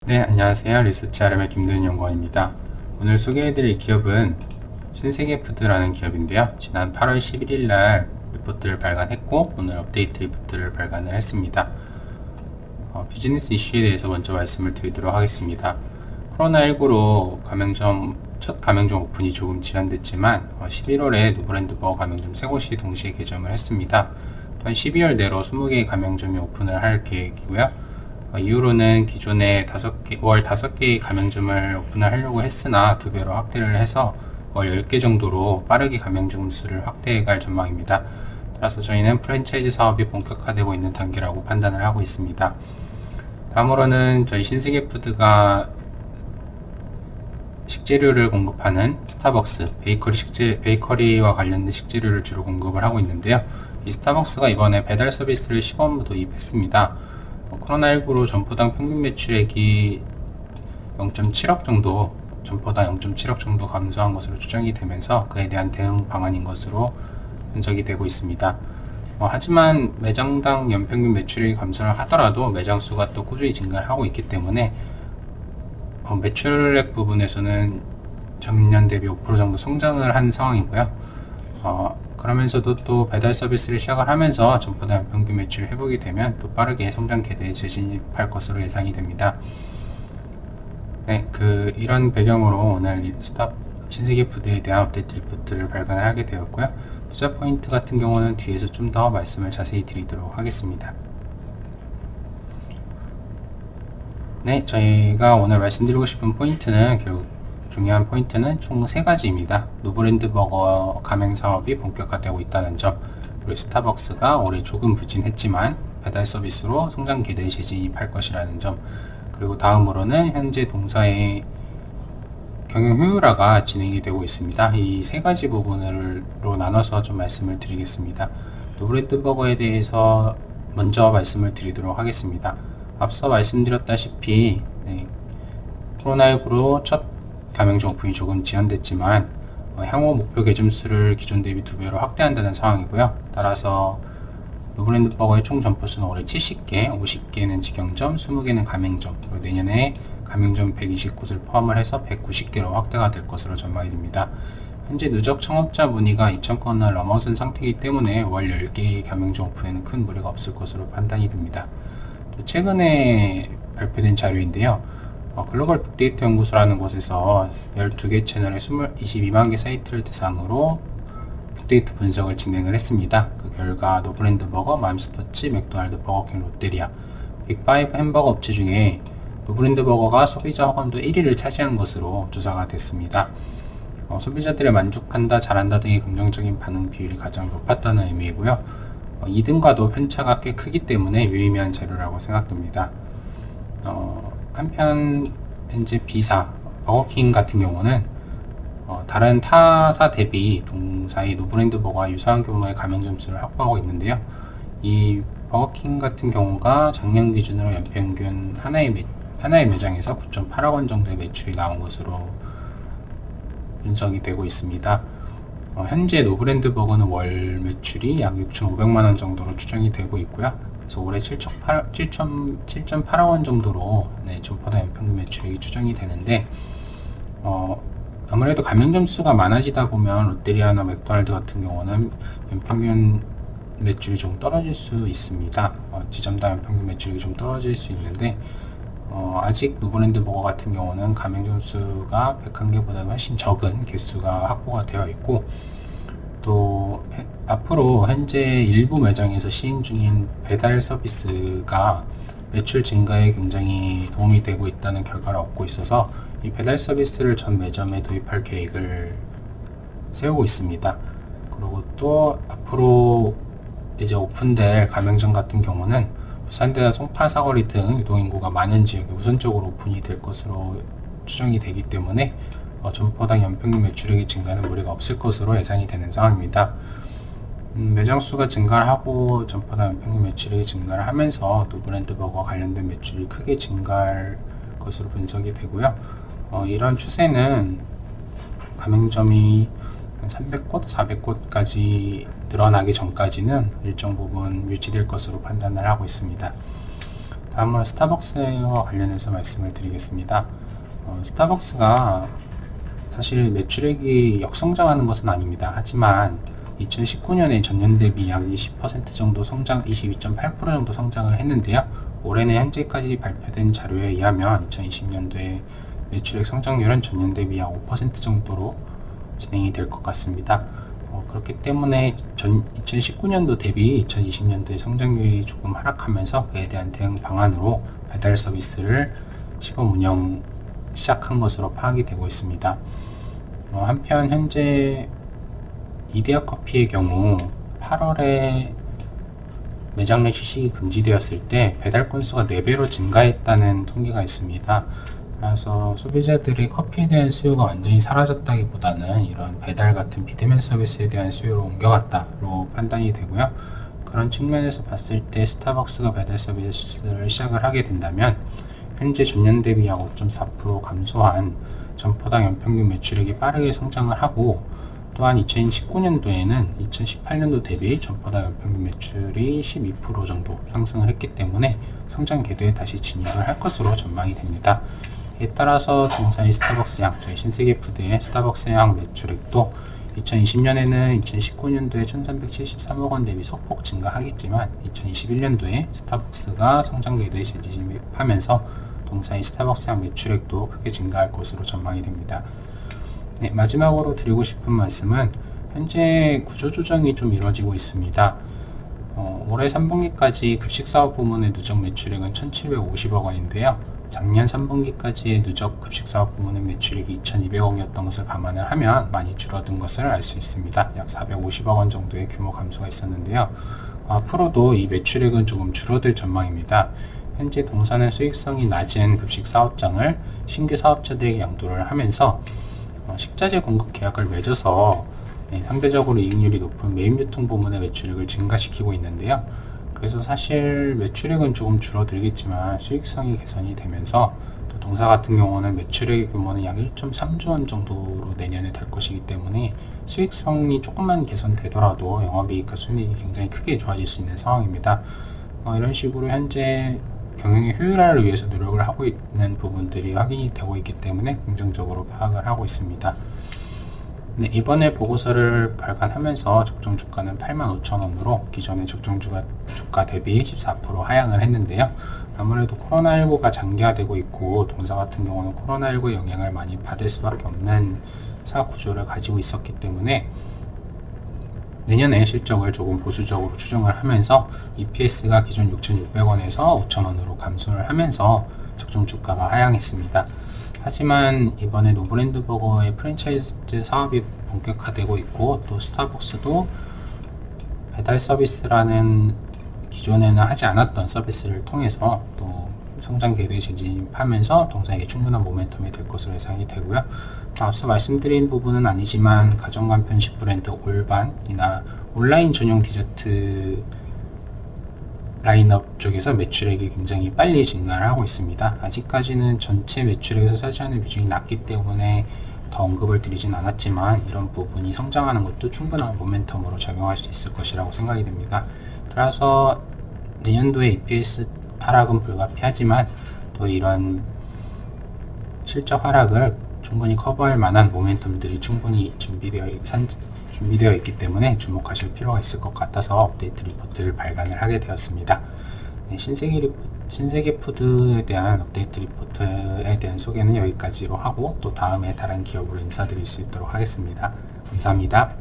네, 안녕하세요. 리서치 RM의 김도현 연구원입니다. 오늘 소개해드릴 기업은 신세계푸드라는 기업인데요. 지난 8월 11일 날 리포트를 발간했고 오늘 업데이트 리포트를 발간을 했습니다. 비즈니스 이슈에 대해서 먼저 말씀을 드리도록 하겠습니다. 코로나19로 첫 가맹점 오픈이 조금 지연됐지만 11월에 노브랜드 버거 가맹점 3곳이 동시에 개점을 했습니다. 또한 12월 내로 20개의 가맹점이 오픈을 할 계획이고요. 이후로는 기존에 월 5개의 가맹점을 오픈을 하려고 했으나 2배로 확대를 해서 월 10개 정도로 빠르게 가맹점 수를 확대해 갈 전망입니다. 따라서 저희는 프랜차이즈 사업이 본격화되고 있는 단계라고 판단을 하고 있습니다. 다음으로는 저희 신세계푸드가 식재료를 공급하는 스타벅스, 베이커리와 관련된 식재료를 주로 공급을 하고 있는데요. 이 스타벅스가 이번에 배달 서비스를 시범 도입했습니다. 코로나19로 점포당 평균 매출액이 0.7억 정도, 점포당 0.7억 정도 감소한 것으로 추정이 되면서 그에 대한 대응 방안인 것으로 분석이 되고 있습니다. 하지만 매장당 연평균 매출액이 감소를 하더라도 매장 수가 또 꾸준히 증가를 하고 있기 때문에 매출액 부분에서는 전년 대비 5% 정도 성장을 한 상황이고요. 그러면서도 또 배달 서비스를 시작을 하면서 점포당 연평균 매출 회복이 되면 또 빠르게 성장 궤도에 재진입할 것으로 예상이 됩니다. 네, 이런 배경으로 오늘 신세계푸드에 대한 업데이트 리포트를 발간을 하게 되었고요. 투자 포인트 같은 경우는 뒤에서 좀 더 말씀을 자세히 드리도록 하겠습니다. 네, 저희가 오늘 말씀드리고 싶은 포인트는 결국 중요한 포인트는 총 3가지입니다. 노브랜드 버거 가맹 사업이 본격화되고 있다는 점, 그리고 스타벅스가 올해 조금 부진했지만 배달 서비스로 성장 궤도에 재진입할 것이라는 점, 그리고 다음으로는 현재 동사의 경영 효율화가 진행이 되고 있습니다. 이 3가지 부분으로 나눠서 좀 말씀을 드리겠습니다. 노브랜드 버거에 대해서 먼저 말씀을 드리도록 하겠습니다. 앞서 말씀드렸다시피 코로나19로 첫 가맹점 오픈이 조금 지연됐지만 향후 목표 개점 수를 기존 대비 2배로 확대한다는 상황이고요. 따라서 노브랜드 버거의 총 점포 수는 올해 70개, 50개는 직영점, 20개는 가맹점, 그리고 내년에 가맹점 120곳을 포함을 해서 190개로 확대가 될 것으로 전망이 됩니다. 현재 누적 창업자 문의가 2,000건을 넘어선 상태이기 때문에 월 10개의 가맹점 오픈에는 큰 무리가 없을 것으로 판단이 됩니다. 최근에 발표된 자료인데요. 글로벌 빅데이터 연구소라는 곳에서 12개 채널의 22만 개 사이트를 대상으로 빅데이터 분석을 진행을 했습니다. 그 결과 노브랜드 버거, 맘스터치, 맥도날드, 버거킹, 롯데리아, 빅5 햄버거 업체 중에 노브랜드 버거가 소비자 호감도 1위를 차지한 것으로 조사가 됐습니다. 소비자들의 만족한다, 잘한다 등의 긍정적인 반응 비율이 가장 높았다는 의미이고요. 2등과도 편차가 꽤 크기 때문에 유의미한 자료라고 생각됩니다. 한편 현재 B사, 버거킹 같은 경우는 다른 타사 대비 동사의 노브랜드 버거와 유사한 규모의 가맹점 수를 확보하고 있는데요. 이 버거킹 같은 경우가 작년 기준으로 연평균 하나의 매장에서 9.8억 원 정도의 매출이 나온 것으로 분석이 되고 있습니다. 현재 노브랜드 버거는 월 매출이 약 6,500만 원 정도로 추정이 되고 있고요. 그래서 올해 7.8억 원 정도로 점포당 연평균 매출액이 추정이 되는데 아무래도 가맹점 수가 많아지다 보면 롯데리아나 맥도날드 같은 경우는 연평균 매출이 좀 떨어질 수 있습니다. 지점당 연평균 매출이 좀 떨어질 수 있는데 아직 노브랜드 버거 같은 경우는 가맹점 수가 101개보다 훨씬 적은 개수가 확보가 되어 있고, 또 앞으로 현재 일부 매장에서 시행 중인 배달 서비스가 매출 증가에 굉장히 도움이 되고 있다는 결과를 얻고 있어서 이 배달 서비스를 전 매점에 도입할 계획을 세우고 있습니다. 그리고 또 앞으로 이제 오픈될 가맹점 같은 경우는 부산대나 송파, 사거리 등 유동인구가 많은 지역에 우선적으로 오픈이 될 것으로 추정이 되기 때문에 점포당 연평균 매출액이 증가하는 무리가 없을 것으로 예상이 되는 상황입니다. 매장 수가 증가를 하고 점포당 연평균 매출액이 증가를 하면서 노브랜드 버거 관련된 매출이 크게 증가할 것으로 분석이 되고요. 이런 추세는 가맹점이 한 300곳, 400곳까지 늘어나기 전까지는 일정 부분 유지될 것으로 판단을 하고 있습니다. 다음으로 스타벅스와 관련해서 말씀을 드리겠습니다. 스타벅스가 사실 매출액이 역성장하는 것은 아닙니다. 하지만 2019년에 전년 대비 약 20% 정도 성장, 22.8% 정도 성장을 했는데요. 올해는 현재까지 발표된 자료에 의하면 2020년도에 매출액 성장률은 전년 대비 약 5% 정도로 진행이 될 것 같습니다. 그렇기 때문에 2019년도 대비 2020년도의 성장률이 조금 하락하면서 그에 대한 대응 방안으로 배달 서비스를 시범 운영 시작한 것으로 파악이 되고 있습니다. 한편 현재 이데아 커피의 경우 8월에 매장 내 휴식이 금지되었을 때 배달 건수가 4배로 증가했다는 통계가 있습니다. 그래서 소비자들이 커피에 대한 수요가 완전히 사라졌다기보다는 이런 배달 같은 비대면 서비스에 대한 수요로 옮겨갔다로 판단이 되고요. 그런 측면에서 봤을 때 스타벅스가 배달 서비스를 시작을 하게 된다면 현재 전년 대비 약 5.4% 감소한 점포당 연평균 매출액이 빠르게 성장을 하고, 또한 2019년도에는 2018년도 대비 점포당 연평균 매출이 12% 정도 상승을 했기 때문에 성장 궤도에 다시 진입을 할 것으로 전망이 됩니다. 이에 따라서 동사의 스타벅스양, 저희 신세계푸드의 스타벅스양 매출액도 2020년에는 2019년도에 1373억 원 대비 소폭 증가하겠지만 2021년도에 스타벅스가 성장 궤도에 재진입하면서 동사의 스타벅스양 매출액도 크게 증가할 것으로 전망이 됩니다. 네, 마지막으로 드리고 싶은 말씀은 현재 구조조정이 좀 이루어지고 있습니다. 올해 3분기까지 급식사업 부문의 누적 매출액은 1750억 원인데요. 작년 3분기까지의 누적 급식사업 부문의 매출액이 2200억이었던 것을 감안을 하면 많이 줄어든 것을 알 수 있습니다. 약 450억 원 정도의 규모 감소가 있었는데요. 앞으로도 이 매출액은 조금 줄어들 전망입니다. 현재 동사는 수익성이 낮은 급식사업장을 신규 사업자들에게 양도를 하면서 식자재 공급 계약을 맺어서 상대적으로 이익률이 높은 메인 유통 부문의 매출액을 증가시키고 있는데요. 그래서 사실 매출액은 조금 줄어들겠지만 수익성이 개선이 되면서 또 동사 같은 경우는 매출액의 규모는 약 1.3조 원 정도로 내년에 될 것이기 때문에 수익성이 조금만 개선되더라도 영업이익과 순이익이 굉장히 크게 좋아질 수 있는 상황입니다. 이런 식으로 현재 경영의 효율화를 위해서 노력을 하고 있는 부분들이 확인이 되고 있기 때문에 긍정적으로 파악을 하고 있습니다. 네, 이번에 보고서를 발간하면서 적정 주가는 85,000원으로 기존의 적정 주가 대비 14% 하향을 했는데요. 아무래도 코로나19가 장기화되고 있고 동사 같은 경우는 코로나19의 영향을 많이 받을 수밖에 없는 사업 구조를 가지고 있었기 때문에 내년에 실적을 조금 보수적으로 추정을 하면서 EPS가 기존 6,600원에서 5,000원으로 감소를 하면서 적정 주가가 하향했습니다. 하지만 이번에 노브랜드버거의 프랜차이즈 사업이 본격화되고 있고, 또 스타벅스도 배달 서비스라는 기존에는 하지 않았던 서비스를 통해서 또 성장 궤도에 재진입하면서 동사에게 충분한 모멘텀이 될 것으로 예상이 되고요. 앞서 말씀드린 부분은 아니지만 가정간 편식 브랜드 올반이나 온라인 전용 디저트 라인업 쪽에서 매출액이 굉장히 빨리 증가를 하고 있습니다. 아직까지는 전체 매출액에서 차지하는 비중이 낮기 때문에 더 언급을 드리진 않았지만 이런 부분이 성장하는 것도 충분한 모멘텀으로 작용할 수 있을 것이라고 생각이 됩니다. 따라서 내년도에 EPS 하락은 불가피하지만 또 이런 실적 하락을 충분히 커버할 만한 모멘텀들이 충분히 준비되어 있기 때문에 주목하실 필요가 있을 것 같아서 업데이트 리포트를 발간을 하게 되었습니다. 네, 신세계푸드에 대한 업데이트 리포트에 대한 소개는 여기까지로 하고 또 다음에 다른 기업으로 인사드릴 수 있도록 하겠습니다. 감사합니다.